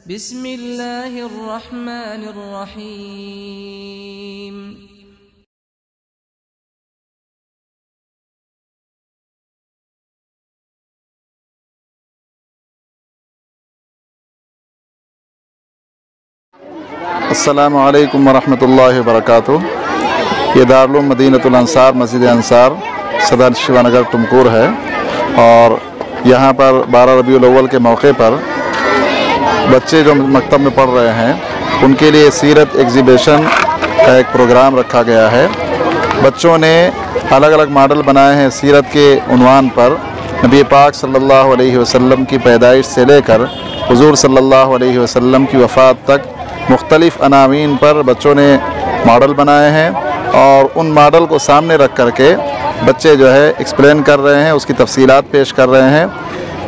बिस्मिल्लाहिर्रहमानिर्रहीम। अस्सलामु अलैकुम वरहमतुल्लाहि वबरकातुहू। ये दारुल मदीनतुल अंसार मस्जिद अंसार सदर शिवानगर तुमकुर है और यहाँ पर 12 रबीउल अव्वल के मौके पर बच्चे जो मकतब में पढ़ रहे हैं उनके लिए सीरत एग्ज़िबिशन का एक प्रोग्राम रखा गया है। बच्चों ने अलग अलग मॉडल बनाए हैं सीरत के उन्वान पर। नबी पाक सल्लल्लाहु अलैहि वसल्लम की पैदाइश से लेकर हुज़ूर सल्लल्लाहु अलैहि वसल्लम की वफ़ात तक मुख्तलिफ़ अनावीन पर बच्चों ने मॉडल बनाए हैं और उन मॉडल को सामने रख कर के बच्चे जो है एक्सप्लेन कर रहे हैं, उसकी तफसीलात पेश कर रहे हैं।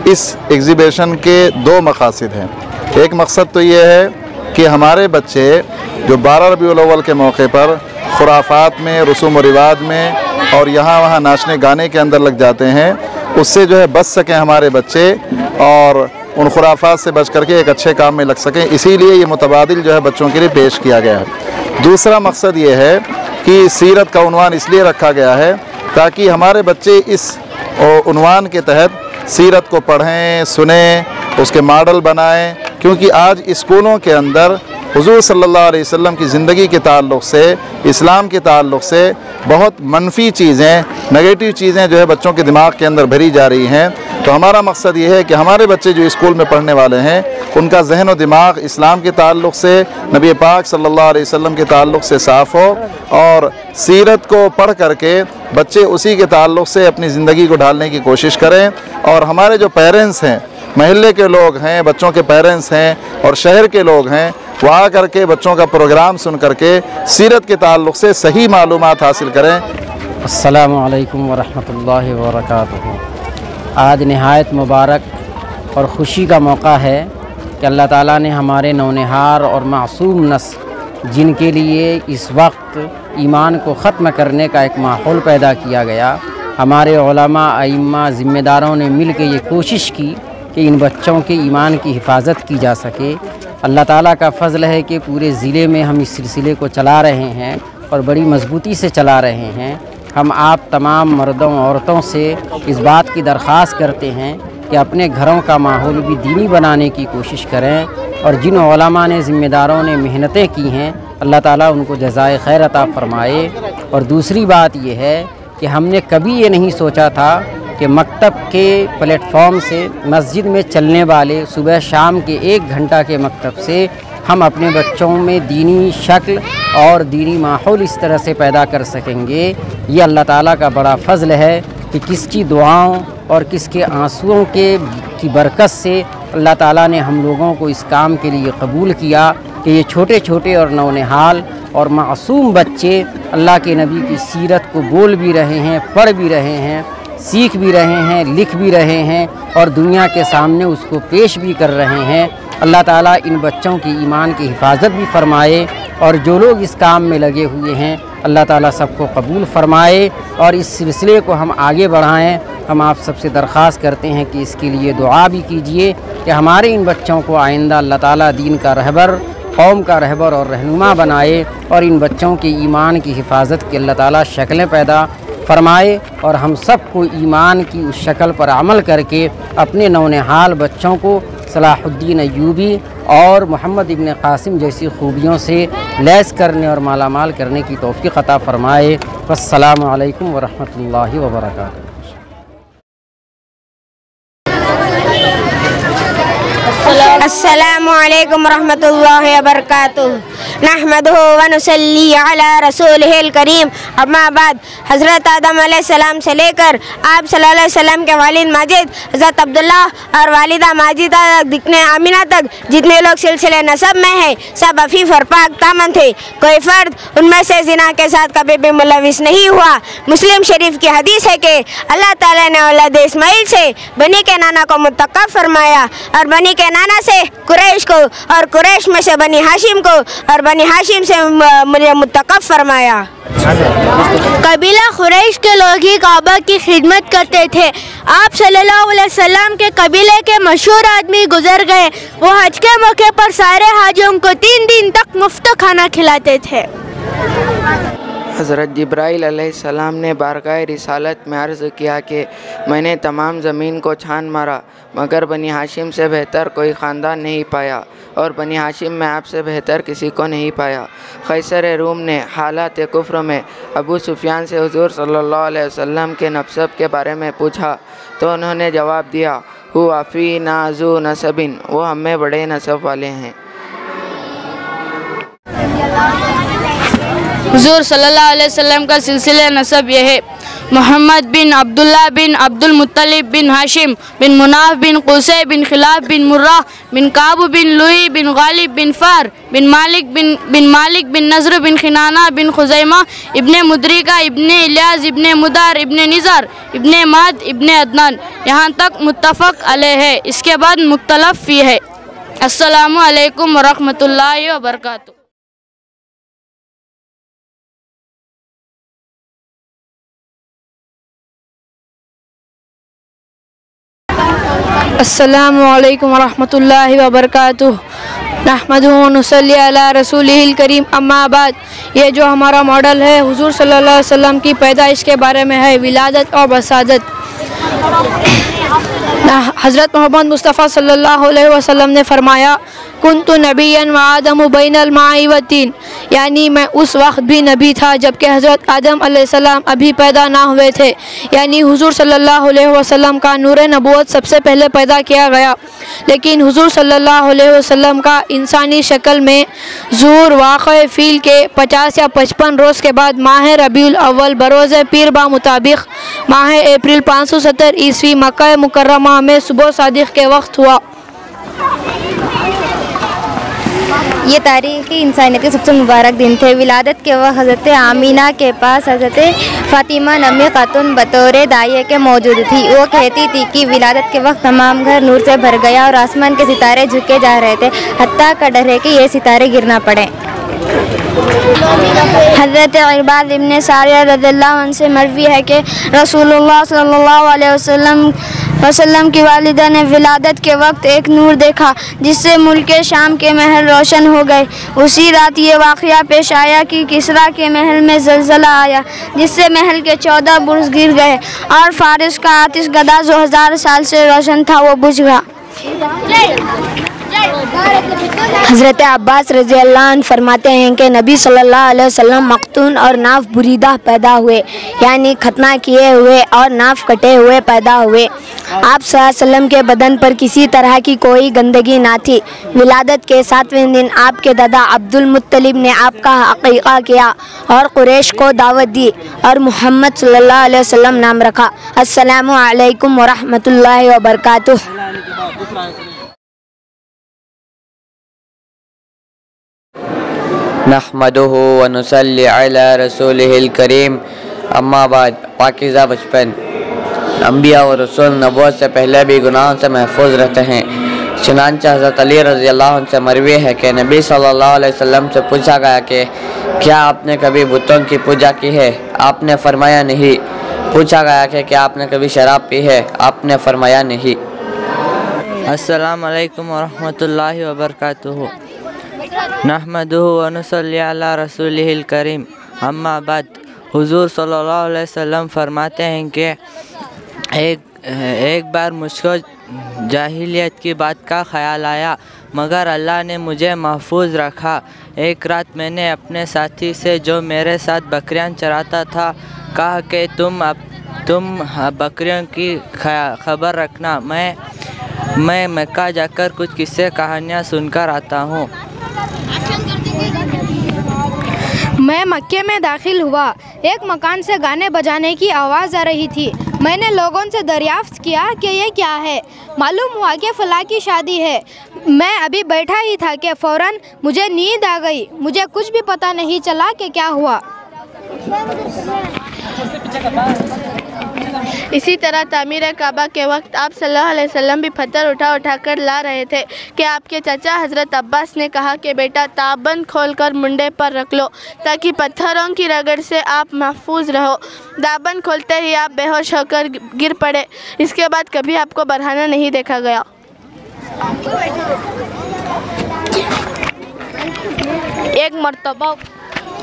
इस एग्ज़िबिशन के दो मक़ासिद हैं। एक मकसद तो ये है कि हमारे बच्चे जो 12 रबीउल अव्वल के मौके पर खुराफात में, रसूम व रिवाज में और यहाँ वहाँ नाचने गाने के अंदर लग जाते हैं, उससे जो है बच सकें हमारे बच्चे और उन खुराफात से बच करके एक अच्छे काम में लग सकें। इसीलिए ये मुतबादिल जो है बच्चों के लिए पेश किया गया है। दूसरा मकसद ये है कि सीरत का उन्वान इसलिए रखा गया है ताकि हमारे बच्चे इस उन्वान के तहत सीरत को पढ़ें, सुनें, उसके मॉडल बनाएं, क्योंकि आज स्कूलों के अंदर हुज़ूर सल्लल्लाहु अलैहि वसल्लम की ज़िंदगी के ताल्लुक़ से, इस्लाम के ताल्लुक़ से बहुत मनफी चीज़ें, नेगेटिव चीज़ें जो है बच्चों के दिमाग के अंदर भरी जा रही हैं। तो हमारा मकसद ये है कि हमारे बच्चे जो स्कूल में पढ़ने वाले हैं उनका जहन व दिमाग इस्लाम के ताल्लुक़ से, नबी पाक सल्लल्लाहु अलैहि वसल्लम के ताल्लुक़ से साफ़ हो और सीरत को पढ़ करके बच्चे उसी के ताल्लुक़ से अपनी ज़िंदगी को ढालने की कोशिश करें। और हमारे जो पेरेंट्स हैं, महल्ले के लोग हैं, बच्चों के पेरेंट्स हैं और शहर के लोग हैं, वो आ करके बच्चों का प्रोग्राम सुन करके सीरत के ताल्लुक़ से सही मालूमात हासिल करें। अस्सलामु अलैकुम वरहमतुल्लाहि वबरकातुहू। आज नहायत मुबारक और ख़ुशी का मौका है कि अल्लाह ताला ने हमारे नौनिहार और मासूम नस्ल जिनके लिए इस वक्त ईमान को ख़त्म करने का एक माहौल पैदा किया गया, हमारे उलमा, अइम्मा, ज़िम्मेदारों ने मिल के ये कोशिश की कि इन बच्चों के ईमान की हिफाजत की जा सके। अल्लाह ताला का फ़ज़ल है कि पूरे ज़िले में हम इस सिलसिले को चला रहे हैं और बड़ी मजबूती से चला रहे हैं। हम आप तमाम मर्दों औरतों से इस बात की दरख्वास्त करते हैं कि अपने घरों का माहौल भी दीनी बनाने की कोशिश करें और जिन उलमा ने, ज़िम्मेदारों ने मेहनतें की हैं, अल्लाह ताला उनको जज़ाए खैर अता फ़रमाए। और दूसरी बात ये है कि हमने कभी ये नहीं सोचा था कि मकतब के प्लेटफॉर्म से मस्जिद में चलने वाले सुबह शाम के 1 घंटा के मकतब से हम अपने बच्चों में दीनी शक्ल और दीनी माहौल इस तरह से पैदा कर सकेंगे। ये अल्लाह ताला का बड़ा फ़ज़ल है कि किसकी दुआओं और किसके आंसुओं की बरकत से अल्लाह ताला ने हम लोगों को इस काम के लिए कबूल किया कि ये छोटे छोटे और नौनिहाल और मासूम बच्चे अल्लाह के नबी की सीरत को बोल भी रहे हैं, पढ़ भी रहे हैं, सीख भी रहे हैं, लिख भी रहे हैं और दुनिया के सामने उसको पेश भी कर रहे हैं। अल्लाह ताला इन बच्चों की ईमान की हिफाजत भी फ़रमाए और जो लोग इस काम में लगे हुए हैं अल्लाह ताला सबको कबूल फ़रमाए और इस सिलसिले को हम आगे बढ़ाएं। हम आप सबसे दरख्वास्त करते हैं कि इसके लिए दुआ भी कीजिए कि हमारे इन बच्चों को आइंदा अल्लाह ताला दीन का रहबर, कौम का रहबर और रहनुमा बनाए और इन बच्चों के ईमान की हिफाजत की अल्लाह ताला शक्लें पैदा फ़रमाए और हम सब को ईमान की उस शक्ल पर अमल करके अपने नौनिहाल बच्चों को सलाहुद्दीन अय्यूबी और मोहम्मद इब्न क़ासिम जैसी खूबियों से लैस करने और मालामाल करने की तौफ़ीक़ अता फ़रमाए। वस्सलामु अलैकुम वरहमतुल्लाहि वबरकातुहू। अस्सलामु अलैकुम वरहमतुल्लाहि वबरकातुहू। नहमदुहु व नुसल्ली अला रसूलिहिल करीम। अम्मा बाद, हज़रत आदम अलैहिस्सलाम से लेकर आप सल्लल्लाहु अलैहि वसल्लम के वालिद माजिद हज़रत अब्दुल्ला और वालिदा माजिदा दिखने आमिना तक जितने लोग सिलसिले नसब में हैं सब अफीफ और पाक दामन थे। कोई फ़र्द उनमें से ज़िना के साथ कभी भी मुलविस नहीं हुआ। मुस्लिम शरीफ की हदीस है कि अल्लाह ताला ने औलाद इस्माइल से बनी के नाना को मुत्तक़ब फरमाया और बनी के नाना से से कुरैश को और कुरैश में से बनी हाशिम को और बनी हाशिम से मुझे मुतक़ब फरमाया। कबीला कुरैश के लोग ही काबा की खिदमत करते थे। आप सल्लल्लाहु अलैहि वसल्लम के कबीले के मशहूर आदमी गुजर गए। वो हज के मौके पर सारे हाजियों को 3 दिन तक मुफ्त खाना खिलाते थे। हज़रत जिब्राइल अलैहिस्सलाम ने बारगाह रिसालत में अर्ज़ किया कि मैंने तमाम ज़मीन को छान मारा मगर बनी हाशिम से बेहतर कोई ख़ानदान नहीं पाया और बनी हाशिम में आपसे बेहतर किसी को नहीं पाया। कैसर रूम ने हालात कुफ्र में अबू सुफियान से हुज़ूर सल्लल्लाहु अलैहि वसल्लम के नसब के बारे में पूछा तो उन्होंने जवाब दिया, हुवा फ़ीना ज़ू नसबिन, वो हमें बड़े नसब वाले हैं। हुज़ूर सल्लल्लाहु अलैहि वसल्लम का सिलसिला नसब यह है, मोहम्मद बिन अब्दुल्ला बिन अब्दुल मुत्तलिब बिन हाशिम बिन मुनाफ बिन कुसै बिन खिलाफ बिन मुर्रा बिन काब बिन लुई बिन गालिब बिन फ़ार बिन मालिक बिन नज़र बिन खिनाना बिन खुज़ैमा इब्ने मुद्रिका इब्ने इलियास इब्ने मुदार इब्ने निज़ार इब्ने माद इब्ने अदनान, यहाँ तक मुत्तफ़क़ अलैह है। इसके बाद मुख्तलफ़ फ़ी है। अस्सलामु अलैकुम वरहमतुल्लाहि वबरकातुहू। अस्सलामु अलैकुम वरहमतुल्लाहि वबरकातुहू। नहमदुहु व नुसल्ली अला रसूलिहिल करीम, अम्मा बाद। ये जो हमारा मॉडल है हुज़ूर सल्लल्लाहु अलैहि वसल्लम की पैदाइश के बारे में है, विलादत और बसादत। हज़रत मोहम्मद मुस्तफ़ा सल्लल्लाहु अलैहि वसल्लम ने फरमाया, कुन्तु नबिय्यन व आदम बैनल माई व तीन, यानी मैं उस वक्त भी नबी था जबकि हज़रत आदम अलैहिस्सलाम अभी पैदा ना हुए थे। यानी हुज़ूर सल्लल्लाहु अलैहि वसल्लम का नूर नबूवत सबसे पहले पैदा किया गया, लेकिन हुज़ूर सल्लल्लाहु अलैहि वसल्लम का इंसानी शक्ल में ज़ूर वाक़े फ़ील के 50 या 55 रोज़ के बाद माह रबीउल अव्वल बरोज़ पीर बा मुताबिक माह अप्रैल 570 ईस्वी मक्का मुकर्रमा में सुबह सादिक़ के वक्त हुआ। ये तारीख़ी इंसानियत के सबसे मुबारक दिन थे। विलादत के वक्त हज़रत आमीना के पास हज़रत फ़ातिमा नमी खातून बतौर दाइया के मौजूद थी। वो कहती थी कि विलादत के वक्त तमाम घर नूर से भर गया और आसमान के सितारे झुके जा रहे थे, हत्ता का डर है कि ये सितारे गिरना पड़े। हज़रत इरबाद इब्ने सारिया रज़ियल्लाहु अन्हु से मरवी है कि रसूलुल्लाह सल्लल्लाहु अलैहि वसल्लम की वालिदा ने विलादत के वक्त एक नूर देखा जिससे मुल्क शाम के महल रोशन हो गए। उसी रात ये वाक़या पेश आया कि किसरा के महल में ज़लज़ला आया जिससे महल के 14 बुर्ज गिर गए और फ़ारिस का आतिश गदा जो 1000 साल से रोशन था वो बुझ गया। हज़रत अब्बास रज़ियल्लाहु अन्हु फरमाते हैं कि नबी सल्लल्लाहु अलैहि वसल्लम मख्तून और नाफ बुरीदा पैदा हुए, यानी खतना किए हुए और नाफ कटे हुए पैदा हुए। आप सल्लल्लाहु अलैहि वसल्लम के बदन पर किसी तरह की कोई गंदगी ना थी। विलादत के 7वें दिन आपके दादा अब्दुल मुत्तलिब ने आपका अक़ीक़ा किया और कुरैश को दावत दी और मोहम्मद सल्लल्लाहु अलैहि वसल्लम नाम रखा। अस्सलामु अलैकुम वरहमतुल्लाहि वबरकातुहू। नहमदुहु व नुसल्ली अला रसूलिहिल करीम, अम्मा बाद। पाकीज़ा बचपन। अंबिया और रसूल नबूवत से पहले भी गुनाहों से महफूज रहते हैं। चुनांचे हज़रत अली रज़ियल्लाहु अन्हु से मरवी है कि नबी सल्लल्लाहु अलैहि वसल्लम से पूछा गया कि क्या आपने कभी बुतों की पूजा की है? आपने फरमाया नहीं। पूछा गया कि क्या आपने कभी शराब पी है? आपने फरमाया नहीं। अस्सलामु अलैकुम वरहमतुल्लाहि वबरकातुहू। नहमदुहु व नुसल्ली अला रसूलिहिल करीम, अम्मा बाद। हुज़ूर सल्लल्लाहु अलैहि वसल्लम फरमाते हैं कि एक बार मुझको जाहिलियत की बात का ख़याल आया मगर अल्लाह ने मुझे महफूज रखा। एक रात मैंने अपने साथी से जो मेरे साथ बकरियां चराता था कहा कि तुम बकरियों की खबर रखना, मैं मक्का जाकर कुछ किस्से कहानियाँ सुनकर आता हूँ। मैं मक्के में दाखिल हुआ। एक मकान से गाने बजाने की आवाज़ आ रही थी। मैंने लोगों से दरियाफ्त किया कि ये क्या है। मालूम हुआ कि फ़लाँ की शादी है। मैं अभी बैठा ही था कि फ़ौरन मुझे नींद आ गई। मुझे कुछ भी पता नहीं चला कि क्या हुआ। इसी तरह तामीर काबा के वक्त आप सल्लल्लाहु अलैहि वसल्लम भी पत्थर उठा उठा कर ला रहे थे कि आपके चाचा हज़रत अब्बास ने कहा कि बेटा ताबंद खोलकर मुंडे पर रख लो ताकि पत्थरों की रगड़ से आप महफूज रहो। दाबन खोलते ही आप बेहोश होकर गिर पड़े। इसके बाद कभी आपको बरहाना नहीं देखा गया।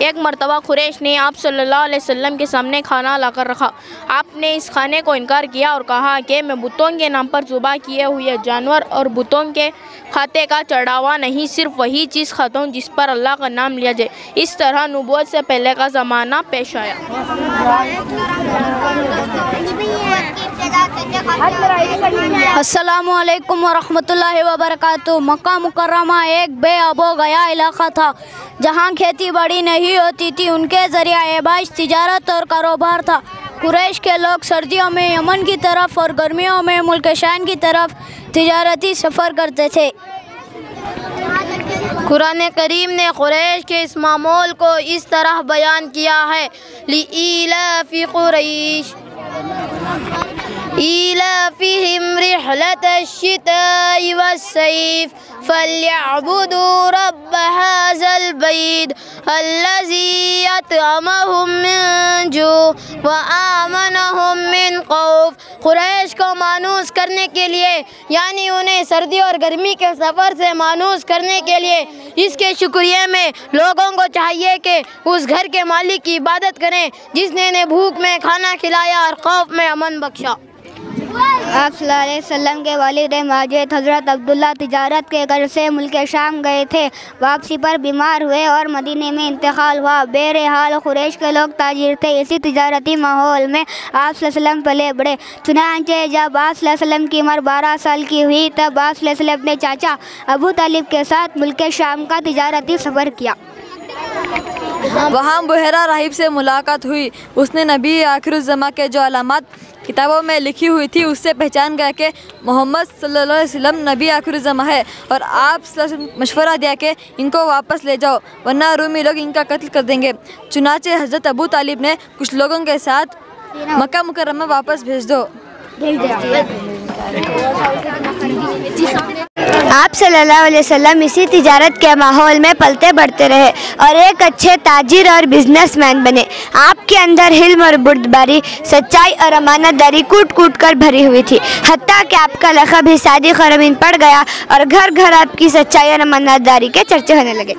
एक मरतबा कुरैश ने आप सल्लल्लाहु अलैहि वसल्लम के सामने खाना लाकर रखा। आपने इस खाने को इनकार किया और कहा कि मैं बुतों के नाम पर ज़ुबा किए हुए जानवर और बुतों के खाते का चढ़ावा नहीं, सिर्फ वही चीज़ खाता हूँ जिस पर अल्लाह का नाम लिया जाए। इस तरह नबूवत से पहले का ज़माना पेश आया। अस्सलामु अलैकुम वरहमतुल्लाहि वबरकातुहू। मक्का मुकर्रमा एक बेअबो गया इलाका था जहाँ खेती बाड़ी नहीं होती थी। उनके ज़रिया एबाश तिजारत और कारोबार था। कुरैश के लोग सर्दियों में यमन की तरफ और गर्मियों में मुल्क शाम की तरफ तिजारती सफ़र करते थे। कुरान करीम ने कुरैश के इस मामूल को इस तरह बयान किया है, लिईलाफि कुरैश ईलाफिहिम रिहलतश्शिताइ वस्सैफ फल्यअबुदू रब्ब हाज़ल बैत अल्लज़ी अतअमहुम मिन जू व आमनहुम मिन खौफ। कुरैश को मानूस करने के लिए, यानी उन्हें सर्दी और गर्मी के सफ़र से मानूस करने के लिए, इसके शुक्रिया में लोगों को चाहिए कि उस घर के मालिक की इबादत करें जिसने इन्हें भूख में खाना खिलाया और खौफ में अमन बख्शा। आप सल्लल्लाहु अलैहि वसल्लम के वालिद माजिद हज़रत अब्दुल्ला तिजारत के घर से मुल्क शाम गए थे। वापसी पर बीमार हुए और मदीने में इंतकाल हुआ। बहरहाल कुरैश के लोग ताजिर थे। इसी तिजारती माहौल में आप सल्लल्लाहु अलैहि वसल्लम पले बढ़े। चुनांचे जब आप सल्लल्लाहु अलैहि वसल्लम की उम्र 12 साल की हुई तब आप सल्लल्लाहु अलैहि वसल्लम अपने चाचा अबू तालिब के साथ मुल्क शाम का तिजारती सफ़र किया। वहाँ बुहरा राहिब से मुलाकात हुई। उसने नबी आखिरुज़्ज़मा के जो अलामत किताबों में लिखी हुई थी उससे पहचान गया कि मोहम्मद सल्लल्लाहु अलैहि वसल्लम नबी आखिरुज़्ज़मा है और आप मशवरा दिया कि इनको वापस ले जाओ वरना रूमी लोग इनका कत्ल कर देंगे। चुनाचे हज़रत अबू तालिब ने कुछ लोगों के साथ मक्का मुकर्रमा वापस भेज दो। आप सल्लल्लाहु अलैहि वसल्लम इसी तिजारत के माहौल में पलते बढ़ते रहे और एक अच्छे ताजिर और बिजनेसमैन बने। आपके अंदर हिल्म और बुर्दबारी, सच्चाई और अमानतदारी कूट कूट कर भरी हुई थी। हत्ता कि आपका लक़ब ही सादिक़ और अमीन पड़ गया और घर घर आपकी सच्चाई और अमानतदारी के चर्चे होने लगे।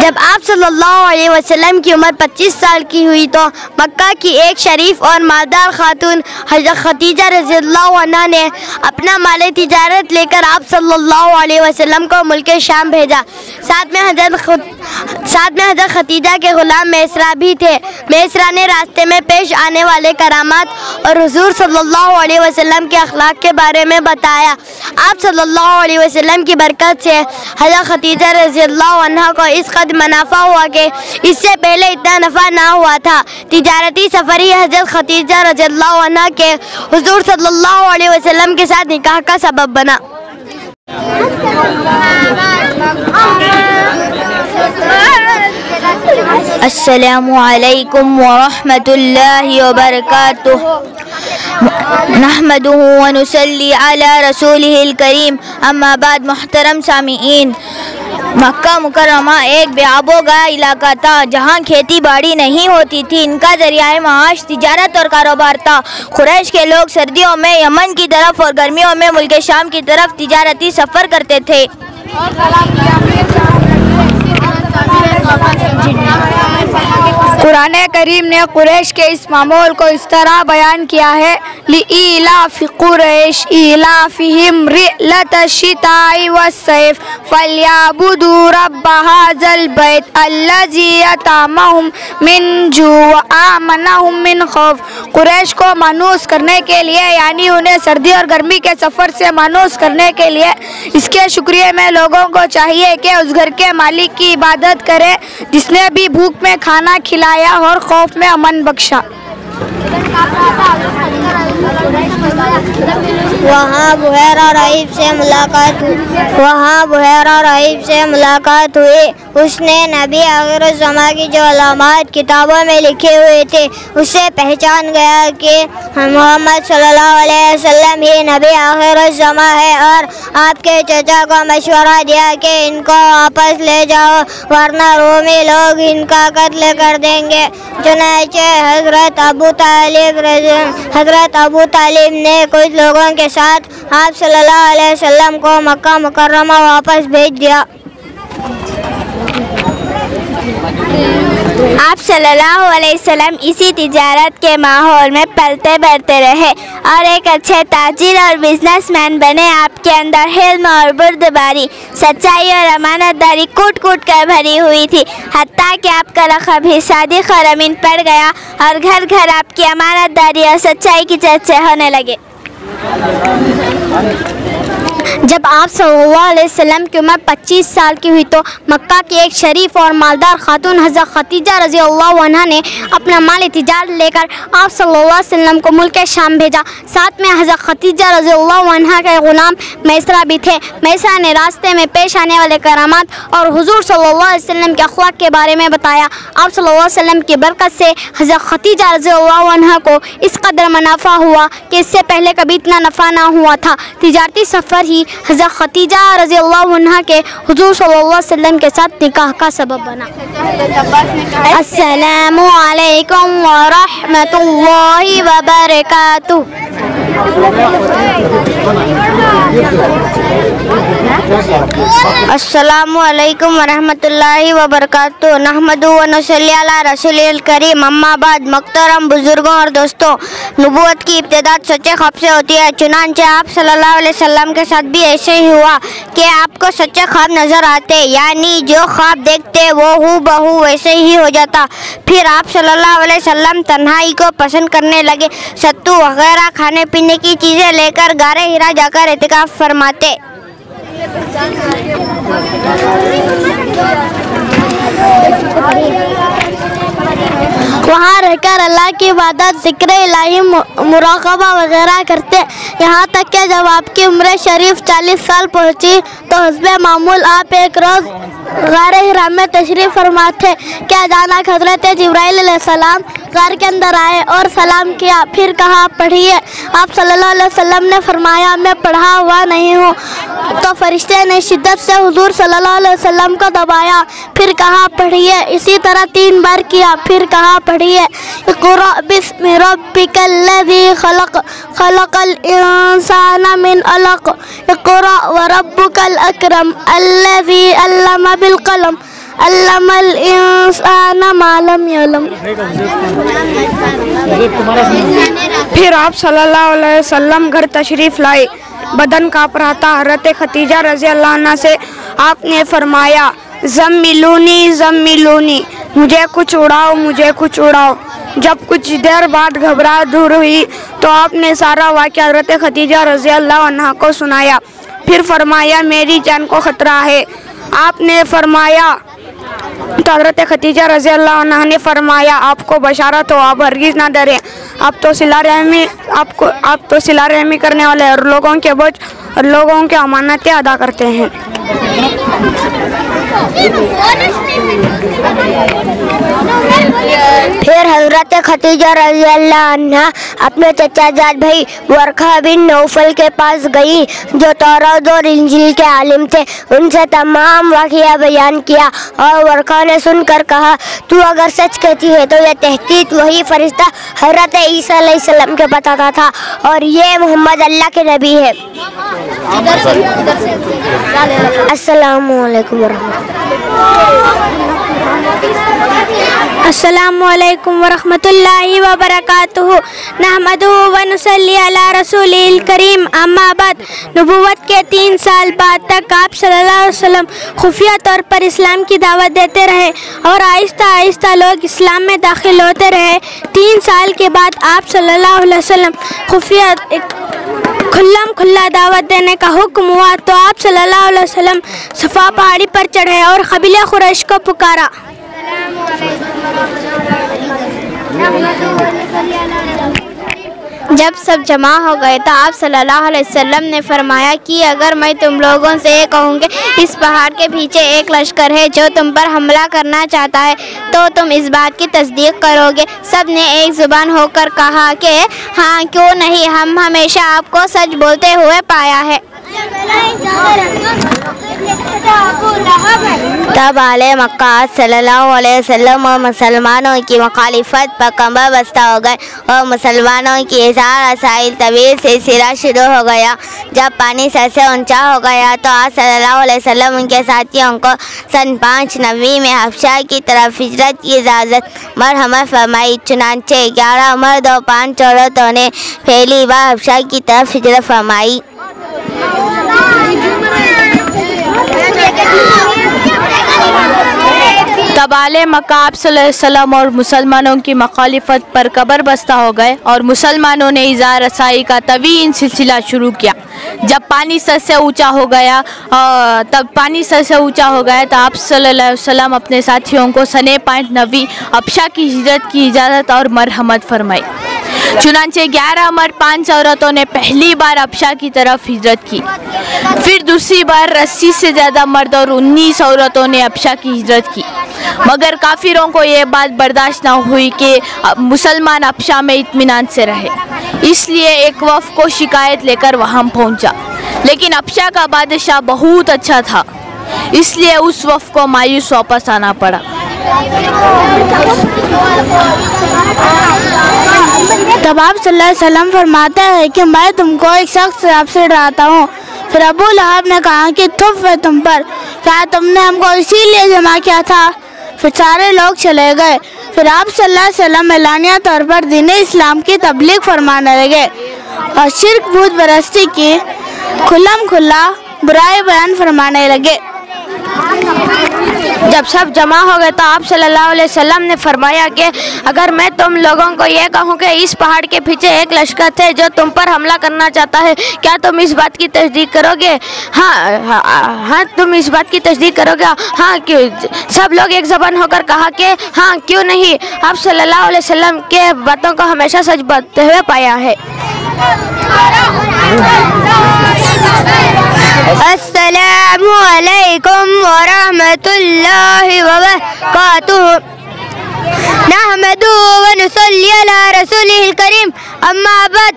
जब आप सल्लल्लाहु अलैहि वसल्लम की उम्र 25 साल की हुई तो मक्का की एक शरीफ और मालदार खातून हज़रत खदीजा रज़ियल्लाहु अन्हा ने अपना माल तिजारत लेकर आप सल्लल्लाहु अलैहि वसल्लम को मुल्क शाम भेजा। साथ में हज़रत खदीजा के ग़ुलाम मैसरा भी थे। मैसरा ने रास्ते में पेश आने वाले करामात और हुज़ूर सल्लल्लाहु अलैहि वसल्लम के अखलाक के बारे में बताया। आप सल्लल्लाहु अलैहि वसल्लम की बरकत से हज़रत खदीजा रज़ियल्लाहु अन्हा को इस कदर मुनाफा हुआ कि इससे पहले इतना नफ़ा ना हुआ था। तिजारती सफ़र ही हज़रत खदीजा रज़ियल्लाहु अन्हा के हुज़ूर सल्लल्लाहु अलैहि वसल्लम के साथ निकाह का सबब बना। अस्सलामु अलैकुम वरहमतुल्लाहि वबरकातुहू। नहमदुहु व नुसल्ली अला रसूलिहिल करीम। अम्मा बाद मुहतरम सामीईन, मक्का मुकर्रमा एक बेआबोगा इलाका था जहाँ खेती बाड़ी नहीं होती थी। इनका जरिया माश तिजारत और कारोबार था। कुरैश के लोग सर्दियों में यमन की तरफ और गर्मियों में मुल्क शाम की तरफ तिजारती सफ़र करते थे। कुरान करीम ने कुरैश के इस मामूल को इस तरह बयान किया है, लिईलाफि कुरैश ईलाफिहिम रिहलतश्शिताइ वस्सैफ फल्यअबुदू रब्ब हाज़ल बैत अल्लज़ी अतअमहुम मिन जू व आमनहुम मिन खौफ। कुरैश को मानूस करने के लिए, यानी उन्हें सर्दी और गर्मी के सफ़र से मानूस करने के लिए, इसके शुक्रिया में लोगों को चाहिए कि उस घर के मालिक की इबादत करें जिसने भी भूख में खाना खिलाया और खौफ में अमन बख्शा। वहाँ बुहैरा राहिब से मुलाकात हुई। उसने नबी आखिरुज़्ज़मा की जो अलामात किताबों में लिखे हुए थे उससे पहचान गया कि मोहम्मद सल्लल्लाहु अलैहि वसल्लम ही नबी आखिरुज़्ज़मा है, और आपके चचा को मशवरा दिया कि इनको वापस ले जाओ वरना रोमी लोग इनका कत्ल कर देंगे। चुनांचे हज़रत अबू तालिब ने कुछ लोगों के साथ आप सल्लल्लाहु अलैहि वसल्लम को मक्का मुकर्रमा वापस भेज दिया। आप सल्लल्लाहु अलैहि वसल्लम इसी तिजारत के माहौल में पलते बढ़ते रहे और एक अच्छे ताजिर और बिजनेसमैन बने। आपके अंदर हिल्म और बुर्दबारी, सच्चाई और अमानतदारी कूट कूट कर भरी हुई थी, हत्ता कि आपका लक़ब ही सादिक़ और अमीन पड़ गया और घर घर आपकी अमानतदारी और सच्चाई की चर्चा होने लगे। जब आप सल्लल्लाहु अलैहि वसल्लम की उम्र 25 साल की हुई तो मक्का की एक शरीफ और मालदार खातून हज़रत खदीजा रज़ी अल्लाह अन्हा ने अपना माल तिजारत लेकर आप सल्लल्लाहु अलैहि वसल्लम को मुल्क शाम भेजा। साथ में हज़रत खदीजा रज़ी अल्लाह अन्हा के ग़ुलाम मैसरा भी थे। मैसरा ने रास्ते में पेश आने वाले करामात और हुज़ूर सल्लल्लाहु अलैहि वसल्लम के अखलाक के बारे में बताया। आप सल्लल्लाहु अलैहि वसल्लम की बरकत से हज़रत खदीजा रज़ी अल्लाह अन्हा को इस कदर मुनाफा हुआ कि इससे पहले कभी इतना नफ़ा ना हुआ था। तिजारती सफ़र ही हज़रत खदीजा रज़ी अल्लाह अन्हा के हुज़ूर सल्लल्लाहु अलैहि वसल्लम के साथ निकाह का सबब बना। अस्सलामु अलैकुम व रहमतुल्लाहि व बरकातुहू। अस्सलामु अलैकुम वरहमतुल्लाहि वबरकातुहू। नहमदु व नसल्ली अला रसूलिल करीम, अम्मा बाद। मुहतरम बुजुर्गों और दोस्तों, नबूवत की इब्तिदा सच्चे ख्वाब से होती है। चुनांचे आप सल्लल्लाहु अलैहि वसल्लम के साथ भी ऐसे ही हुआ कि आपको सच्चे ख्वाब नजर आते, यानी जो ख्वाब देखते वो हूबहू वैसे ही हो जाता। फिर आप सल्लल्लाहु अलैहि वसल्लम तन्हाई को पसंद करने लगे। सत्तू वगैरह खाने पीने की चीज़ें लेकर गारे हिरा जाकर इतिकाफ फरमाते। वहाँ रहकर अल्लाह की इबादत, ज़िक्र इलाही, मुराक़बा वगैरह करते। यहाँ तक कि जब आपकी उम्र शरीफ 40 साल पहुँची तो हस्बे मामूल आप एक रोज़ गारे हिरा में तशरीफ़ फरमा थे कि अचानक हज़रत जिब्राइल अलैहिस्सलाम गार के अंदर आए और सलाम किया। फिर कहा पढ़िए। आप सल्लल्लाहु अलैहि वसल्लम ने फरमाया मैं पढ़ा हुआ नहीं हूँ। तो फरिश्ते ने शिद्दत से हुजूर सल्लल्लाहु अलैहि वसल्लम को दबाया। फिर कहा पढ़िए। इसी तरह 3 बार किया। फिर कहा पढ़िए। इक़रा बिस्मि रब्बिकल्लज़ी खलक़, खलक़ल इंसाना मिन अलक़, इक़रा व रब्बुकल अकरम, अल्लज़ी अल्लमा बिल क़लम, अल्लमल इंसाना मा लम यअलम। फिर आप सल्लल्लाहु अलैहि वसल्लम घर तशरीफ़ लाए। बदन काँप रहा था। हज़रत खदीजा रज़ी अल्लाह अन्हा से आपने फरमाया ज़म्मिलूनी ज़म्मिलूनी, मुझे कुछ उड़ाओ, मुझे कुछ उड़ाओ। जब कुछ देर बाद घबराहट दूर हुई तो आपने सारा वाक़या हज़रत खदीजा रज़ी अल्लाह अन्हा को सुनाया। फिर फरमाया मेरी जान को ख़तरा है। आपने फरमाया तो हज़रत खदीजा रज़ी अल्लाह अन्हा ने फरमाया आपको बशारत हो, आप हरगिज़ ना डरें। आप तो सिला रहमी करने वाले और लोगों के बोझ और लोगों के अमानतें अदा करते हैं। फिर हज़रत खदीजा रज़ी अल्लाह अन्हा अपने चचा जाद भाई वरक़ा बिन नौफल के पास गई जो तौरात और इंजील के आलिम थे। उनसे तमाम वाक़या बयान किया और वरक़ा ने सुनकर कहा तू अगर सच कहती है तो यह तहकीक वही फरिश्ता हज़रत ईसा अलैहिस्सलाम के बताता था और ये मोहम्मद अल्लाह के नबी है। अस्सलामु अलैकुम अस्सलामुअलैकुम वरहमतुल्लाहि वबरकातुहू। नहमदुहू व नुसल्ली अला रसूलिल करीम, अम्मा बाद। नबूवत के 3 साल बाद तक आप सल्लल्लाहु अलैहि वसल्लम खुफिया तौर पर इस्लाम की दावत देते रहे और आहिस्ता आहिस्ता लोग इस्लाम में दाखिल होते रहे। 3 साल के बाद आप सल्लल्लाहु अलैहि वसल्लम खुफिया खुल्ला दावत देने का हुक्म हुआ तो आप सल्लल्लाहु अलैहि वसल्लम सफ़ा पहाड़ी पर चढ़े और क़बीले कुरैश को पुकारा। जब सब जमा हो गए तो आप सल्लल्लाहु अलैहि वसल्लम ने फरमाया कि अगर मैं तुम लोगों से ये कहूँ कि इस पहाड़ के पीछे एक लश्कर है जो तुम पर हमला करना चाहता है तो तुम इस बात की तस्दीक करोगे। सब ने एक जुबान होकर कहा कि हाँ, क्यों नहीं, हम हमेशा आपको सच बोलते हुए पाया है। तब आले मक्का सल्लल्लाहु अलैहि वसल्लम और मुसलमानों की मुखालिफत पर कमर बस्ता हो गए और मुसलमानों की इज़हार रसाइल तवील सिलसिला शुरू हो गया। जब पानी सर से ऊंचा हो गया तो आप सल्लल्लाहु अलैहि वसल्लम उनके साथियों को सन 5 नबी में हफ्शा की तरफ हिजरत की इजाज़त मरहमत फरमाई। चुनांचे 11 मर्द और 5 औरतों ने पहली बार हफ्शा की तरफ हिजरत फरमाई। तब आले मक्का आप सल्लल्लाहु अलैहि वसल्लम और मुसलमानों की मुखालिफत पर कबर बस्ता हो गए और मुसलमानों ने इज़हार रसाई का तवील सिलसिला शुरू किया। जब पानी सर से ऊंचा हो गया तो आप सल्लल्लाहु अलैहि वसल्लम अपने साथियों को सने 5 नबी हफ्शा की हिजरत की इजाज़त और मरहमत फरमाई। चुनांचे 11 मर्द 5 औरतों ने पहली बार हफ्शा की तरफ हिजरत की। फिर दूसरी बार 80 से ज़्यादा मर्द और 19 औरतों ने हफ्शा की हिजरत की, मगर काफिरों को ये बात बर्दाश्त न हुई कि मुसलमान हफ्शा में इत्मीनान से रहे, इसलिए एक वफ़द को शिकायत लेकर वहाँ पहुँचा। लेकिन हफ्शा का बादशाह बहुत अच्छा था, इसलिए उस वफ़द को मायूस वापस आना पड़ा। तब आप सल्लल्लाहु अलैहि वसल्लम फरमाते हैं कि मैं तुमको एक शख्स से आपसे डराता हूँ। फिर अबू लहब ने कहा कि थुफ़ है तुम पर, क्या तुमने हमको इसीलिए जमा किया था? फिर सारे लोग चले गए। फिर आप सल्लल्लाहु अलैहि वसल्लम एलानिया तौर पर दीन इस्लाम की तबलीग फरमाने लगे और शिर्क भूत परस्ती की खुल्लम खुल्ला बुराई बयान फरमाने लगे। जब सब जमा हो गए तो आप सल्लल्लाहु अलैहि वसल्लम ने फरमाया कि अगर मैं तुम लोगों को ये कहूँ कि इस पहाड़ के पीछे एक लश्कर थे जो तुम पर हमला करना चाहता है, क्या तुम इस बात की तस्दीक करोगे? हाँ, तुम इस बात की तस्दीक करोगे? हाँ, क्यों? सब लोग एक ज़बान होकर कहा कि हाँ, क्यों नहीं। आप सल्लल्लाहु अलैहि वसल्लम के बातों को हमेशा सच बोलते हुए पाया है। अस्सलामु अलैकुम व रहमतुल्लाहि व बरकातुहू। नहमदुहू व नुसल्ली अला रसूलिहिल करीम। अम्मा बाद,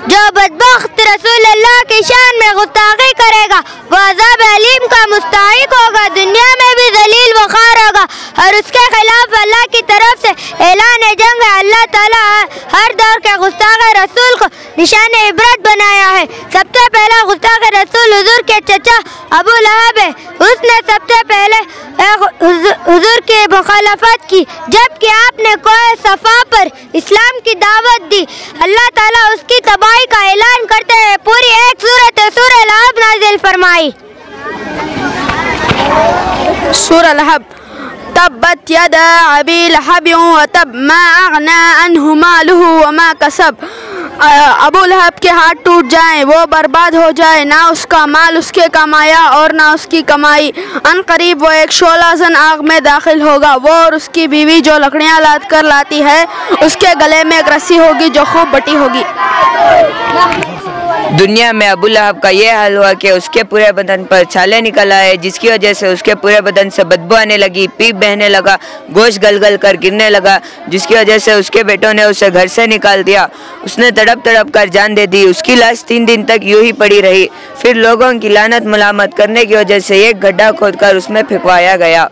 जो बदबख्त रसूल अल्लाह की शान में गुस्ताखी करेगा वो अज़ाब अलीम का मुस्तहिक होगा, दुनिया में भी ज़लील व ख़ार होगा। और उसके खिलाफ अल्लाह की तरफ से ऐलान जंग है। अल्लाह ताला हर दौर के गुस्ताख रसूल को निशान इबरत बनाया है। सबसे पहला गुस्ताख रसूल हुजूर के चचा अबू लहब है। उसने सबसे पहले हुजूर की मुखालफत की, जबकि आपने कोई सफ़ा पर इस्लाम की दावत दी। अल्लाह ताला उसकी तबाही का ऐलान करते हैं पूरी एक सूरत सूरह लहब नाज़िल फरमाई। सूरह लहब। तब्बत यदा अबी लहब व तब मा अगना अन्हु मालुहु व मा कसब। अबू लहब के हाथ टूट जाएं, वो बर्बाद हो जाए, ना उसका माल उसके कमाया और ना उसकी कमाई। अनकरीब वो एक शोला ज़न आग में दाखिल होगा। वो और उसकी बीवी जो लकड़ियाँ लाद कर लाती है, उसके गले में एक रस्सी होगी जो खूब बटी होगी। दुनिया में अबू लहब का ये हाल हुआ कि उसके पूरे बदन पर छाले निकल आए, जिसकी वजह से उसके पूरे बदन से बदबू आने लगी, पीप बहने लगा, गोश्त गल कर गिरने लगा, जिसकी वजह से उसके बेटों ने उसे घर से निकाल दिया। उसने तड़प तड़प कर जान दे दी। उसकी लाश 3 दिन तक यूं ही पड़ी रही। फिर लोगों की लानत मुलामत करने की वजह से एक गड्ढा खोदकर उसमें फेंकवाया गया।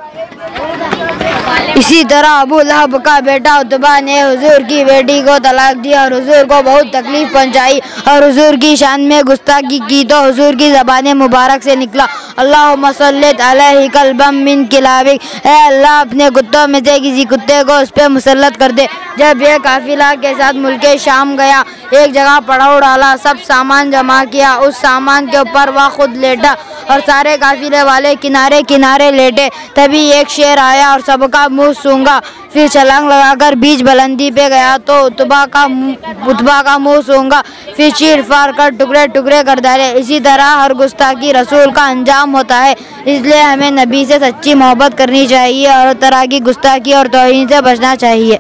इसी तरह अबू लहब का बेटा उतबा ने हुजूर की बेटी को तलाक दिया और हुजूर को बहुत तकलीफ पहुंचाई और हुजूर की शान में गुस्ताखी की, तो हुजूर की ज़बान मुबारक से निकला, अल्लाहुम्मा सल्लित अलैहि कल्बम मिन किलाबिक। ऐ अल्लाह, अपने कुत्तों में से किसी कुत्ते को उस पर मुसल्लत कर दे। जब यह काफिला के साथ मुल्के शाम गया, एक जगह पड़ाव डाला, सब सामान जमा किया। उस सामान के ऊपर वह खुद लेटा और सारे काफिले वाले किनारे किनारे लेटे। तभी एक शेर आया और सबका मुंह सूंघा, फिर छलांग लगाकर बीच बुलंदी पे गया तो उतबा का मुंह सूंघा, फिर चीर फाड़ कर टुकड़े टुकड़े कर डाले। इसी तरह हर गुस्ताखी रसूल का अंजाम होता है। इसलिए हमें नबी से सच्ची मोहब्बत करनी चाहिए और तरह की गुस्ताखी और तौहीन से बचना चाहिए।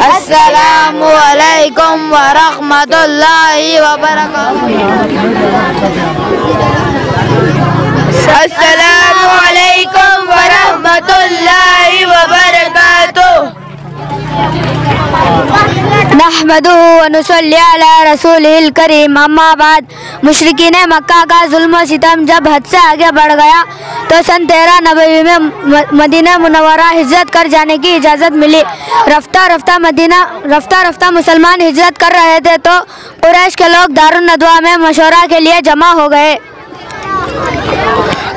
अस्सलामु अलैकुम व रहमतुल्लाहि व बरकातुहू। अस्सलामु अलैकुम व रहमतुल्लाहि व बरकातुहू। नहमदुहु व नुसल्ली अला रसूलिहिल करीम। अम्मा बाद, मुशरिकीन मक्का का जुल्म सितम जब हद से आगे बढ़ गया तो सन 13 नबवी में मदीना मुनव्वरा हिजरत कर जाने की इजाज़त मिली। रफ्ता रफ्ता मुसलमान हिजरत कर रहे थे तो कुरैश के लोग दारुन नदवा में मशवरा के लिए जमा हो गए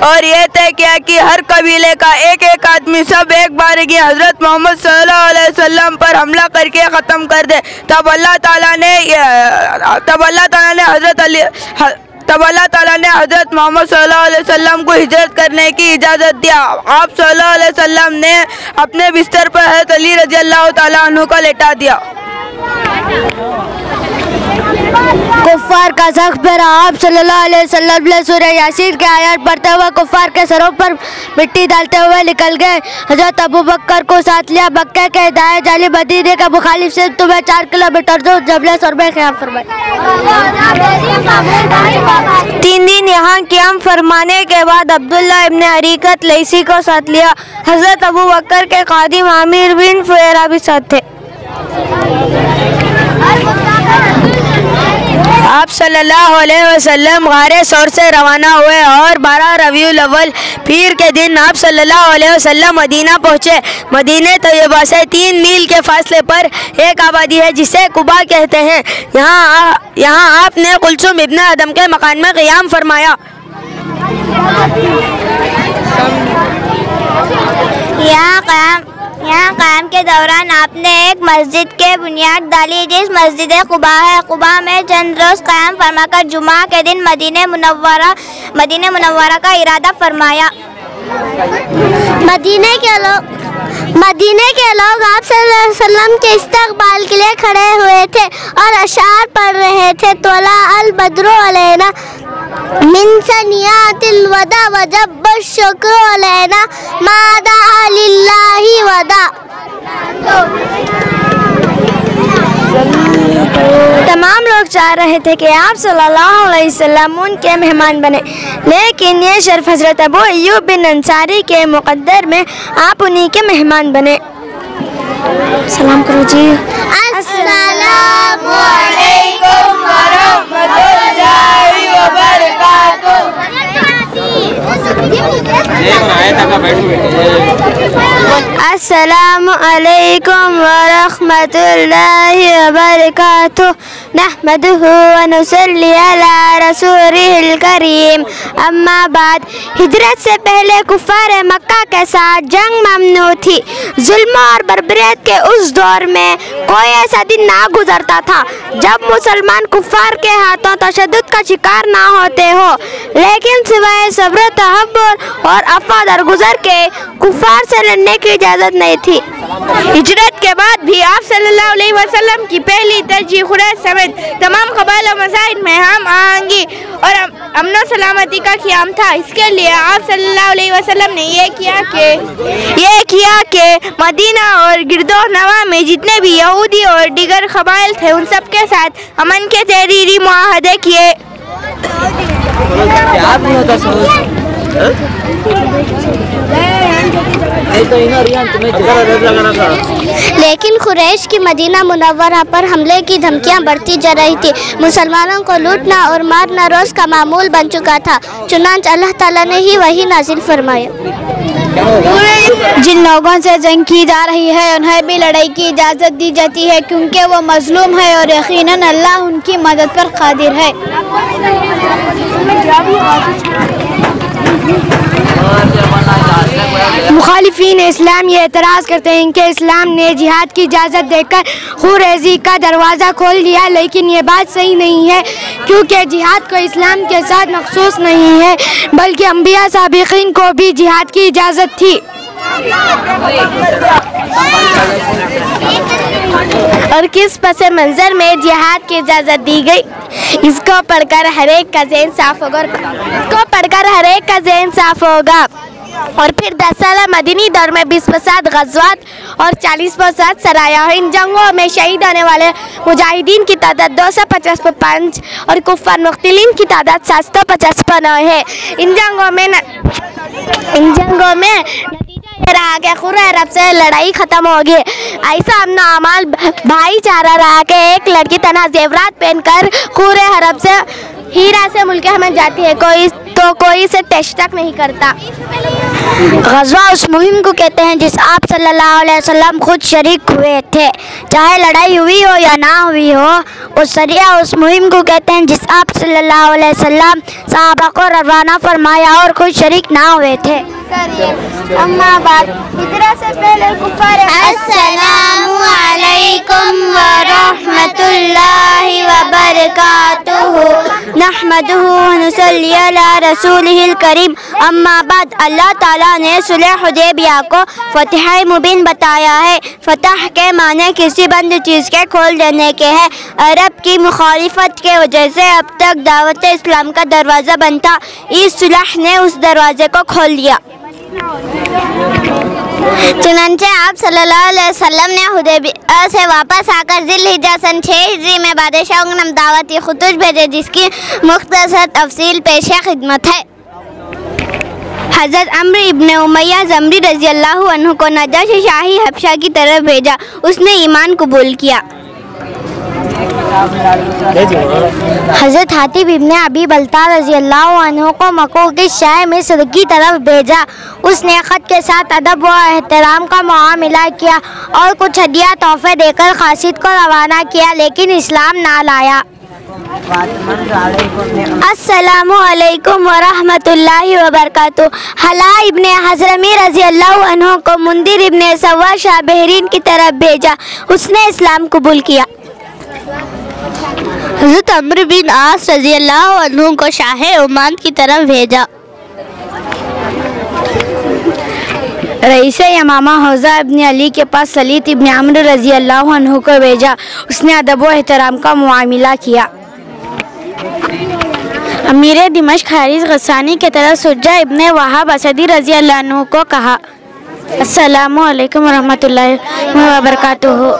और ये तय किया कि हर कबीले का एक एक आदमी सब एक बारगी हज़रत मोहम्मद सल्लल्लाहु अलैहि वसल्लम पर हमला करके ख़त्म कर दे। तब अल्लाह ताला ने हज़रत मोहम्मद सल्लल्लाहु अलैहि वसल्लम को हिजरत करने की इजाज़त दिया। आप सल्लल्लाहु अलैहि वसल्लम ने अपने बिस्तर पर हज़रत अली रज़ी अल्लाह ताला अन्हु को लेटा दिया। कुफ्फार का ज़ख्म पर आप सल्लल्लाहु अलैहि वसल्लम ने सूरह यासीन के आयत पढ़ते हुए कुफ्फार के सरों पर मिट्टी डालते हुए निकल गए। हज़रत अबू बकर को साथ लिया। मक्के के हिदायत जाली मदीने के मुखालिफ से तुम्हें 4 किलोमीटर दूर जबल सौर में क़याम फरमाए। 3 दिन यहाँ क़याम फरमाने के बाद अब्दुल्ला इब्न अरीकत लैसी को साथ लिया। हज़रत अबू बकर के खादिम आमिर बिन फुहैरा भी साथ थे। आप सल्लल्लाहु अलैहि वसल्लम गारे सौर से रवाना हुए और 12 रबीउल अव्वल पीर के दिन आप सल्लल्लाहु अलैहि वसल्लम मदीना पहुँचे। मदीने तैयबा से 3 मील के फासले पर एक आबादी है जिसे कुबा कहते हैं। यहाँ आपने कुलसुम इब्न अदम के मकान में क़याम फरमाया। यहाँ क़याम के दौरान आपने एक मस्जिद के बुनियाद डाली जिस मस्जिद कुबा है। कुबा में चंद रोज़ क़याम फरमाकर जुमा के दिन मदीने मुनव्वरा का इरादा फरमाया। मदीने के लोग आप सल्लल्लाहु अलैहि वसल्लम के इस्तक़बाल के लिए खड़े हुए थे और अशार पढ़ रहे थे। तोला अल बद्रु अलैना मिन सनियातिल वदा वजब शुक्र अलैना मादा लिल्लाहि वदा। तमाम लोग चाह रहे थे कि आप सल्लल्लाहु अलैहि वसल्लम उनके मेहमान बने, लेकिन ये शर्फ हज़रत अबू अय्यूब बिन अंसारी के मुक़द्दर में आप उन्हीं के मेहमान बने। सलाम करो जी। अस्सलामु अलैकुम व रहमतुल्लाहि व बरकातुहू। अस्सलामु अलैकुम व रहमतुल्लाहि व बरकातुहू। नहमदुहु व नुसल्ली अला रसूलिहिल करीम। अम्मा बाद, हिजरत से पहले कुफ़ार मक्का के साथ जंग ममनू थी। जुल्म और बर्बरियत के उस दौर में कोई ऐसा दिन ना गुजरता था जब मुसलमान कुफ़ार के हाथों तशद्दुद का शिकार ना होते हो, लेकिन सिवाय सब्र तहव्वुर और अफ़ा दरगुजर के कुफ़ार से लड़ने की इजाज़त नहीं थी। हिजरत के बाद भी आप सल्लल्लाहु अलैहि वसल्लम की पहली तरजीह कुरैश समेत तमाम कबाइल और मज़ाहिब में हम आहंगी और अमन और सलामती का क़याम था। इसके लिए आप सल्लल्लाहु अलैहि वसल्लम ने ये किया कि मदीना और गिरदो नवा में जितने भी यहूदी और दीगर कबाइल थे उन सब के साथ अमन के तहरीरी मुआहदे किए। लेकिन कुरैश की मदीना मुनव्वरा पर हमले की धमकियां बढ़ती जा रही थी। मुसलमानों को लूटना और मारना रोज का मामूल बन चुका था। चुनांच अल्लाह ताला ने ही वही नाजिल फरमाया। जिन लोगों से जंग की जा रही है उन्हें भी लड़ाई की इजाज़त दी जाती है क्योंकि वो मजलूम है और यकीनन अल्लाह उनकी मदद पर कादिर है। मुखालिफीन इस्लाम ये एतराज़ करते हैं कि इस्लाम ने जिहाद की इजाज़त देकर खुरेज़ी का दरवाज़ा खोल दिया, लेकिन ये बात सही नहीं है क्योंकि जिहाद को इस्लाम के साथ मखसूस नहीं है बल्कि अंबिया साबिक़ीन को भी जिहाद की इजाज़त थी। और किस पस मंज़र में जिहाद की इजाज़त दी गई, इसको पढ़कर हर एक का ज़हन साफ होगा। और फिर 10 साल मदीनी दौर में 20% गज़वात और 40% सराया। इन जंगों में शहीद होने वाले मुजाहिदीन की तादाद 255 और कुफ़ार मुक़्तिलीन की तादाद 755 है। इन जंगों में नतीजा ये रहा कि खुर अरब से लड़ाई ख़त्म होगी। ऐसा अमन अमाल भाईचारा रहा कि एक लड़की तना जेवरात पहनकर खुर अरब से हीरा से मुल्क हमें जाती है, कोई इसे टेस्ट तक नहीं करता। गज़वा उस मुहिम को कहते हैं जिस आप सल्लल्लाहु अलैहि वसल्लम खुद शरीक हुए थे, चाहे लड़ाई हुई हो या ना हुई हो। उस सरिया उस मुहिम को कहते हैं जिस आप सल्लल्लाहु अलैहि वसल्लम सहाबा को रवाना फरमाया और खुद शरीक ना हुए थे। अम्मा बाद हिजरा से पहले कुफार अस्सलामु अलैकुम व रहमतुल्लाहि व बरकातुहू नहमदुहू व नुसल्ली अला रसूलिहिल करीम। अम्मा बाद अल्लाह ताला ने सुलह हुदैबिया को फतह मुबीन बताया है। फतह के माने किसी बंद चीज़ के खोल देने के है। अरब की मुखालिफत के वजह से अब तक दावत इस्लाम का दरवाज़ा बंद था। इस सुलह ने उस दरवाजे को खोल दिया। चुनांचे आप सल्लल्लाहु अलैहि वसल्लम ने हुदैबिया से वापस आकर ज़िलहिज्जा सन 6 हिजरी में बादशाह को दावती खुतूज भेजे, जिसकी मुख्तसर तफसील पेश खिदमत है। हज़रत अम्र इब्न उमय्या ज़मरी रज़ी अल्लाहु अन्हु को नजाशी शाही हबशा की तरफ भेजा। उसने ईमान कबूल किया। हज़रत हातिब इब्न अबी बल्ता रज़ी अल्लाहु अन्हु को मक्का के शाह मिस्र की तरफ भेजा। उसने ख़त के साथ अदब व एहतराम का मुआमिला किया और कुछ हदिया तोहफे देकर खासिद को रवाना किया, लेकिन इस्लाम ना लाया। अस्सलामु अलैकुम व रहमतुल्लाहि व बरकातुहू। हला इब्न हज़रमी रज़ी अल्लाहु अन्हु को मुंदिर इब्न सव्वा शाह बहरीन की तरफ भेजा। उसने इस्लाम कबूल किया। हज़रत अम्र बिन आस रज़ी अल्लाहु अन्हु को शाह ओमान की तरफ भेजा। रईस यमामा हौज़ा इब्न अली के पास सलीत इब्न अम्र रज़ी अल्लाहु अन्हु को भेजा। उसने अदब व एहतराम का मुआमिला किया। अमीर दिमश्क हारिस गस्सानी के तरफ सुज्जा इब्न वहाब असदी रज़ी अल्लाहु अन्हु को कहा, अस्सलामु अलैकुम व रहमतुल्लाहि व बरकातुहू।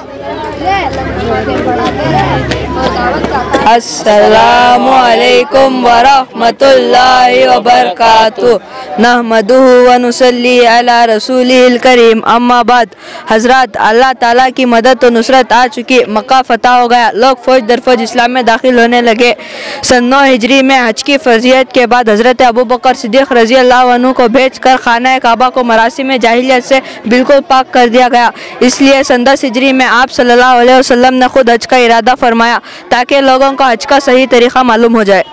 अस्सलामु अलैकुम व रहमतुल्लाहि व बरकातुहू। नहमदुहू व नुसल्ली अला रसूलिहिल करीम। अम्मा बाद हज़रात, अल्लाह ताला की मदद और नुसरत आ चुकी। मक्का फतह हो गया। लोग फौज दर फौज इस्लाम में दाखिल होने लगे। सन 9 हिजरी में हज की फर्जियत के बाद हज़रत अबू बकर सिद्दीक़ रज़ी अल्लाहु अन्हु को भेज कर खाना काबा को मरासिम में जाहिलियत से बिल्कुल पाक कर दिया गया। इसलिए सन 10 हिजरी में आप सल्लल्लाहु अलैहि वसल्लम ने खुद हज का इरादा फरमाया ताकि लोगों को हज का सही तरीक़ा मालूम हो जाए।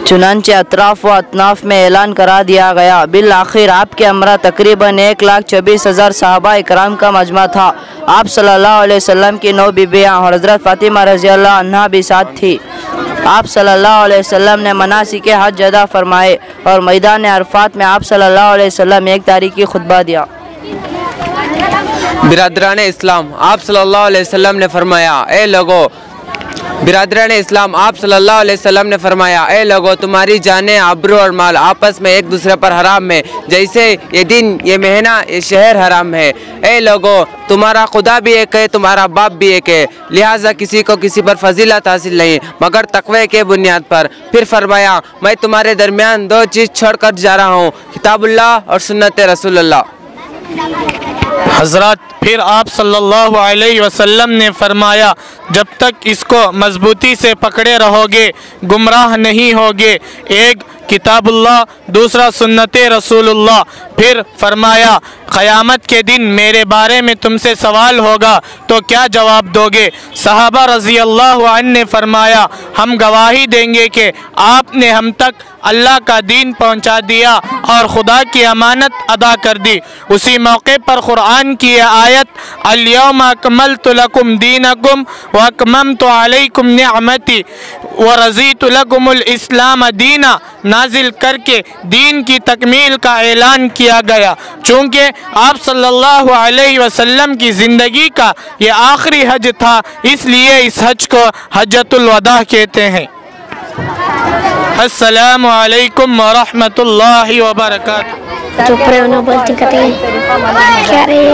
चुनांचे अतराफ़ व अतनाफ़ में ऐलान करा दिया गया। बिल आखिर आपके हमरा तकरीबन 1,24,000 सहाबा इकराम का मजमा था। आप सल्लल्लाहु अलैहि वसल्लम की 9 बीबियाँ और हज़रत फ़ातिमा रज़ी अल्लाह अन्हा भी साथ थी। आप सल्लल्लाहु अलैहि वसल्लम ने मनासिक हज अदा फरमाए और मैदान अरफ़ात में आप सल्लल्लाहु अलैहि वसल्लम 1 तारीख़ी खुतबा दिया। बिरादरान इस्लाम, आप सल्लल्लाहु अलैहि वसल्लम ने फरमाया, ए लोगो बिरादरान इस्लाम, आप सल्लल्लाहु अलैहि वसल्लम ने फरमाया, ए लोगो तुम्हारी जानें, आबरू और माल आपस में एक दूसरे पर हराम है, जैसे ये दिन, ये महीना, ये शहर हराम है। ए लोगो तुम्हारा खुदा भी एक है, तुम्हारा बाप भी एक है, लिहाजा किसी को किसी पर फजीलत हासिल नहीं मगर तकवे के बुनियाद पर। फिर फरमाया, मैं तुम्हारे दरमियान 2 चीज़ छोड़ कर जा रहा हूँ, किताबुल्लाह और सुन्नत रसूलुल्लाह। हज़रत, फिर आप सल्लल्लाहु अलैहि वसल्लम ने फरमाया, जब तक इसको मजबूती से पकड़े रहोगे गुमराह नहीं होगे। एक किताबुल्लाह, दूसरा सुन्नत रसूलुल्लाह। फिर फरमाया, क़यामत के दिन मेरे बारे में तुमसे सवाल होगा तो क्या जवाब दोगे? सहाबा रज़ी अल्लाहु अन्हु ने फरमाया, हम गवाही देंगे कि आपने हम तक अल्लाह का दीन पहुंचा दिया और खुदा की अमानत अदा कर दी। उसी मौके पर कुरान की आयत अल-यौमा अकमलतु लकुम दीनकुम व अतममतु अलैकुम निअमती व रज़ीतु लकुमुल इस्लाम दीना नाजिल करके दीन की तकमील का ऐलान किया गया। चूँकि आप सल्लल्लाहु अलैहि वसल्लम की ज़िंदगी का ये आखिरी हज था, इसलिए इस हज को हज्जतुल वदा कहते हैं। अस्सलामु अलैकुम व रहमतुल्लाहि व बरकातुहू। चुप रहे हो ना, बोलती कहते क्या रे।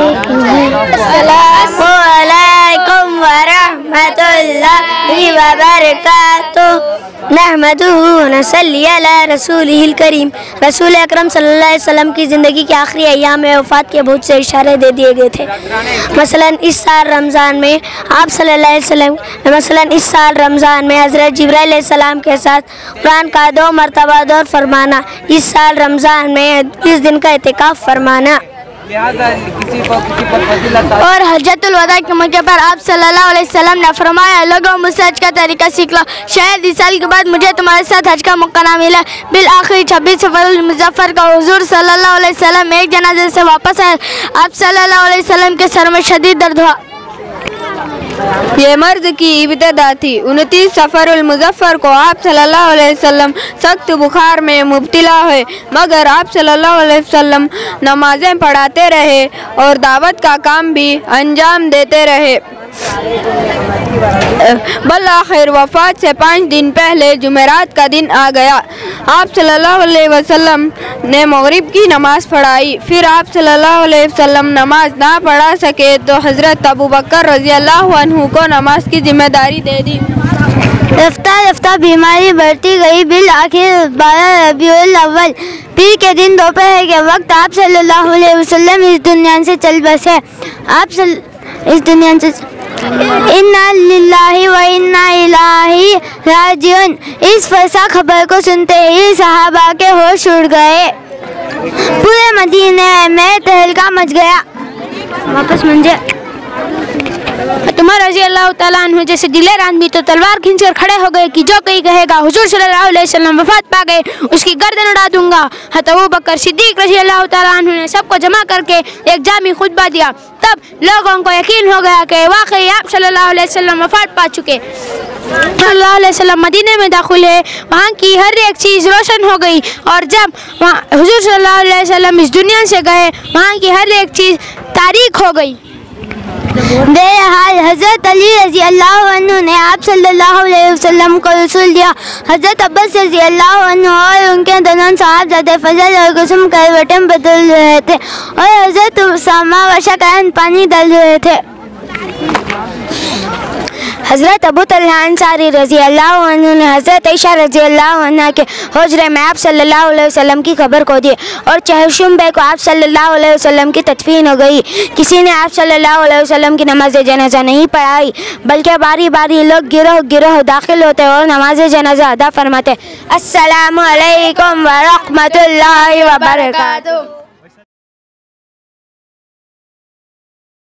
अस्सलामु अलैकुम व रहमतुल्लाहि व बरकातुहू। नहमदुहु व नसल्ली अला रसूलिहिल करीम। रसूल अकरम सल्लल्लाहु अलैहि वसल्लम की ज़िंदगी के आखिरी अय्याम में वफ़ात के बहुत से इशारे दे दिए गए थे। मसलन इस साल रमज़ान में आप सल्लल्लाहु अलैहि वसल्लम में हज़रत जिब्राइल अलैहिस्सलाम के साथ कुरान का 2 मरतबा दौर फरमाना, इस साल रमज़ान में 20 दिन का इतिकाफ़ फरमाना। और हज्जतुल वदा के मौके पर आप सल्लल्लाहु अलैहि वसल्लम ने फरमाया, लोगों मुझसे हज का तरीका सीख लो, शायद इस साल के बाद मुझे तुम्हारे साथ हज का मौका ना मिला। बिल आखिर 26 सफरुल मुज़फ़्फ़र का हुजूर सल्लल्लाहु अलैहि वसल्लम एक जनाजे से वापस आए। आप सल्लल्लाहु अलैहि वसल्लम के सर में शदीद दर्द हुआ। ये मर्ज की इब्तिदा थी। 29 सफरुल मुज़फ़्फ़र को आप सल्लल्लाहु अलैहि वसल्लम सख्त बुखार में मुब्तला हुए, मगर आप सल्लल्लाहु अलैहि वसल्लम नमाजें पढ़ाते रहे और दावत का काम भी अंजाम देते रहे। बल आखिर वफ़ात से 5 दिन पहले जुमेरात का दिन आ गया। आप सल्लल्लाहु अलैहि वसल्लम ने मगरिब की नमाज़ पढ़ाई। फिर आप सल्लल्लाहु अलैहि वसल्लम नमाज ना पढ़ा सके तो हज़रत अबू बकर रज़ियल्लाहु अन्हु को नमाज की जिम्मेदारी दे दी। रफ्ता रफ्ता बीमारी बढ़ती गई। बिल आखिर 12 रबीउल अव्वल पीर के दिन दोपहर के वक्त आप सल्लल्लाहु अलैहि वसल्लम इस दुनिया से चल बसे। इस दुनिया से इन्ना लिल्लाहि व इन्ना इलैहि राजिऊन। इस फसा खबर को सुनते ही सहाबा के होश उड़ गए। पूरे मदीने में तहलका मच गया। वापस मंजे तुम्हारा रज़ी अल्लाह तआला अन्हु जैसे दिलेर आदमी तो तलवार खींचकर खड़े हो गए कि जो कोई कहेगा हुजूर सल्लल्लाहु अलैहि वसल्लम वफात पा गए, उसकी गर्दन उड़ा दूंगा। हज़रत अबू बकर सिद्दीक रज़ी अल्लाह तआला अन्हु ने सबको जमा करके एक जामी खुतबा दिया। तब लोगों को यकीन हो गया कि वाकई आप सल्लल्लाहु अलैहि वसल्लम वफात पा चुके। सल्लल्लाहु अलैहि वसल्लम मदीने में दाखिल है, वहाँ की हर एक चीज़ रोशन हो गई। और जब हुजूर सल्लल्लाहु अलैहि वसल्लम इस दुनिया से गए, वहाँ की हर एक चीज़ तारीख हो गई। बहरहाल हज़रत अली रज़ी अल्लाह अन्हु ने आप सल्लल्लाहु अलैहि वसल्लम को रसूल दिया। हज़रत अब्बास रज़ी अल्लाह अन्हु और उनके दोनों साहबजादे फजल और कुसुम करवटें बदल रहे थे और हज़रत उसामा व शकरन पानी डाल रहे थे। हज़रत अबू तलहा अंसारी रज़ी अल्लाह अन्हु ने हज़रत आयशा रज़ी अल्लाह अन्हा के हुजरे में आप सल्लल्लाहु अलैहि वसल्लम की खबर को दी और चहशुम बे को आप सल्लल्लाहु अलैहि वसल्लम की तदफीन हो गई। किसी ने आप सल्लल्लाहु अलैहि वसल्लम की नमाज जनाजा नहीं पढ़ाई, बल्कि बारी बारी लोग गिरोह गिरोह दाखिल होते और नमाज जनाजा अदा फरमाते। अस्सलामु अलैकुम व रहमतुल्लाहि व बरकातुहू।